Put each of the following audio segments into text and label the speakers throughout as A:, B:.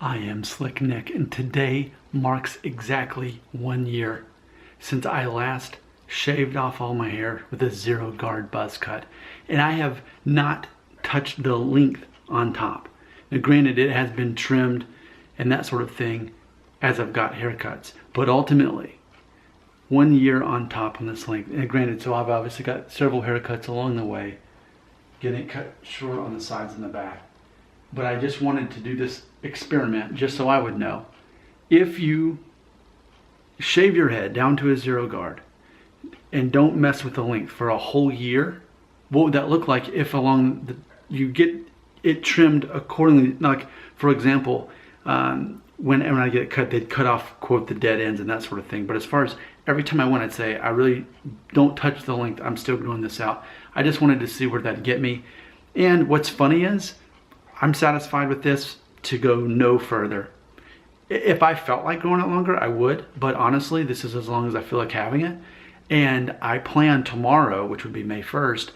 A: I am Slick Nick, and today marks exactly 1 year since I last shaved off all my hair with a zero guard buzz cut. And I have not touched the length on top. Now granted, it has been trimmed and that sort of thing as I've got haircuts, but ultimately 1 year on top on this length. And granted, so I've obviously got several haircuts along the way, getting it cut short on the sides and the back. But I just wanted to do this experiment just so I would know. If you shave your head down to a zero guard and don't mess with the length for a whole year, what would that look like if you get it trimmed accordingly? Like, for example, when I get it cut, they'd cut off, quote, the dead ends and that sort of thing. But as far as every time I went, I'd say, I really don't touch the length. I'm still growing this out. I just wanted to see where that'd get me. And what's funny is, I'm satisfied with this to go no further. If I felt like going it longer, I would, but honestly, this is as long as I feel like having it. And I plan tomorrow, which would be May 1st,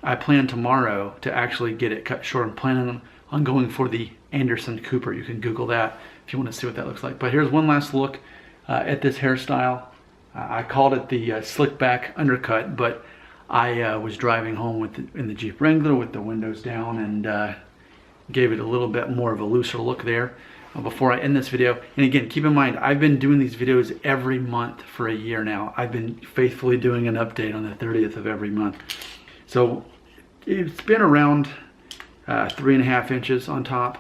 A: I plan tomorrow to actually get it cut short. I'm planning on going for the Anderson Cooper. You can Google that if you want to see what that looks like. But here's one last look at this hairstyle. I called it the slick back undercut, but I was driving home in the Jeep Wrangler with the windows down and gave it a little bit more of a looser look there before I end this video. And again, keep in mind, I've been doing these videos every month for a year now. I've been faithfully doing an update on the 30th of every month. So it's been around 3.5 inches on top.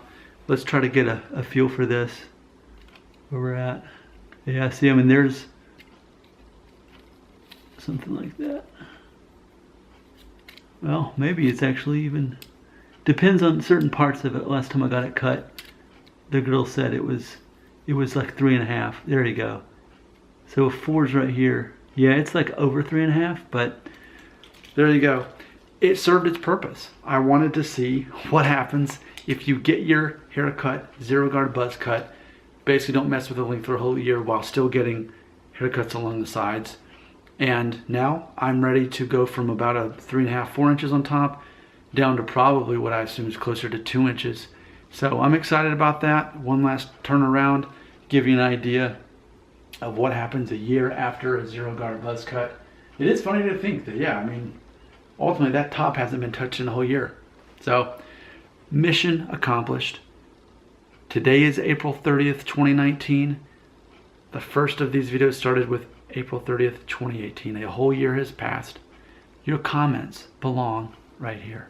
A: Let's try to get a feel for this, where we're at. Yeah, see, I mean, there's something like that. Well, maybe it's actually even, depends on certain parts of it. Last time I got it cut, the girl said it was like 3.5. There you go. So 4's right here. Yeah, it's like over 3.5, but there you go. It served its purpose. I wanted to see what happens if you get your hair cut, zero guard buzz cut, basically don't mess with the length for a whole year while still getting haircuts along the sides. And now I'm ready to go from about a 3.5, 4 inches on top down to probably what I assume is closer to 2 inches. So I'm excited about that. One last turnaround, give you an idea of what happens a year after a zero guard buzz cut. It is funny to think that, yeah, I mean, ultimately that top hasn't been touched in a whole year. So mission accomplished. Today is April 30th, 2019. The first of these videos started with April 30th, 2018. A whole year has passed. Your comments belong right here.